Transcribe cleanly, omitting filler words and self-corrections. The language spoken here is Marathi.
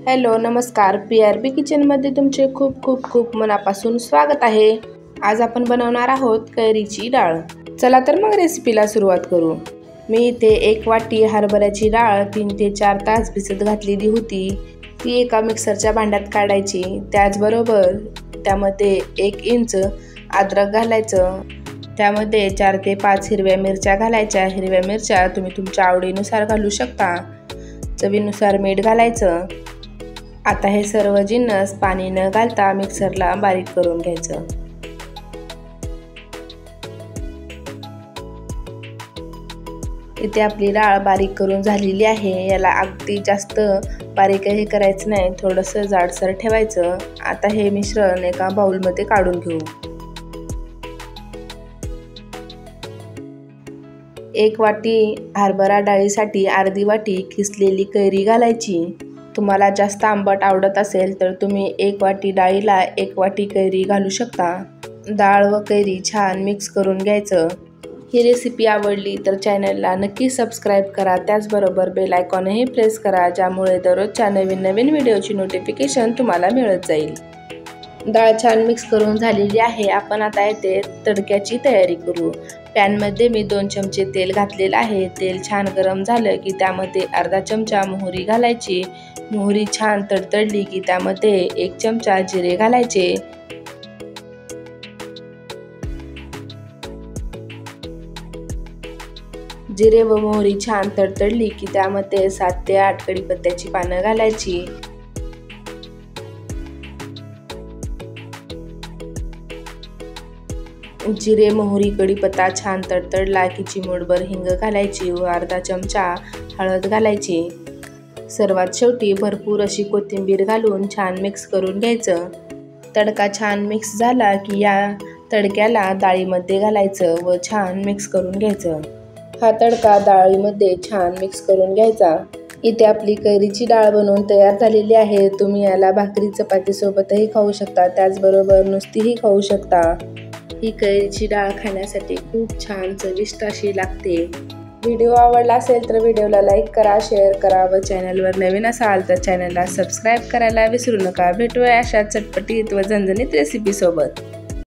हॅलो नमस्कार, PRB किचनमध्ये तुमचे खूप खूप खूप मनापासून स्वागत आहे। आज आपण बनवणार आहोत कैरीची डाळ। चला तर मग रेसिपीला सुरुवात करू। मी इथे 1 वाटी हरभऱ्याची डाळ 3 ते 4 तास भिजत घातलेली होती। ती एका मिक्सरच्या भांड्यात काढायची। त्याचबरोबर त्यामध्ये 1 इंच अद्रक घालायचं। त्यामध्ये 4 ते 5 हिरव्या मिरच्या घालायच्या। हिरव्या मिरच्या तुम्ही तुमच्या आवडीनुसार घालू शकता। चवीनुसार मीठ घालायचं। आता हे सर्व जिन्नस पाणी न घालता मिक्सरला बारीक करून घ्यायचं। इथे आपली डाळ बारीक करून झालेली आहे। याला अगदी जास्त बारीक हे करायचं नाही, थोडंसं जाडसर ठेवायचं। आता हे मिश्रण एका बाउलमध्ये काढून घेऊ। 1 वाटी हरभरा डाळीसाठी अर्धी वाटी किसलेली कैरी घालायची। तुम्हाला जास्त आंबट आवडत असेल तर तुम्ही 1 वाटी डाळीला 1 वाटी कैरी घालू शकता। डाळ व कैरी छान मिक्स करून घ्यायचं। ही रेसिपी आवडली तर चॅनलला नक्की सबस्क्राईब करा। त्याचबरोबर बेल आयकॉनही प्रेस करा, ज्यामुळे दररोजच्या नवीन व्हिडिओची नोटिफिकेशन तुम्हाला मिळत जाईल। डाळ छान मिक्स करून झालेली आहे। आपण आता येथे तडक्याची तयारी करू। पॅनमध्ये मी 2 चमचे तेल घातलेलं आहे। तेल छान गरम झालं की त्यामध्ये अर्धा चमचा मोहरी घालायची। मोहरी छान तडतडली की त्यामध्ये 1 चमचा जिरे घालायचे। जिरे व मोहरी छान तडतडली की त्यामध्ये 7 ते 8 कढीपत्त्याची पानं घालायची। जिरे मोहरी कढीपत्ता छान तडतडला की चिमूटभर हिंग घालायची व अर्धा चमचा हळद घालायची। सर्वात शेवटी भरपूर अशी कोथिंबीर घालून छान मिक्स करून घ्यायचं। तडका छान मिक्स झाला की या तडक्याला डाळीमध्ये घालायचं व छान मिक्स करून घ्यायचं। हा तडका डाळीमध्ये छान मिक्स करून घ्यायचा। इथे आपली कैरीची डाळ बनवून तयार झालेली आहे। तुम्ही याला भाकरी चपाती सोबतही खाऊ शकता, त्याचबरोबर नुसतीही खाऊ शकता। ही कैरीची डाळ खाण्यासाठी खूप छान चविष्ट अशी लागते। व्हिडिओ आवडला असेल तर व्हिडिओला लाईक करा, शेअर करा व चॅनलवर नवीन असाल तर चॅनलला सबस्क्राईब करायला विसरू नका। भेटूया अशा चटपटीत व झणझणीत रेसिपी सोबत।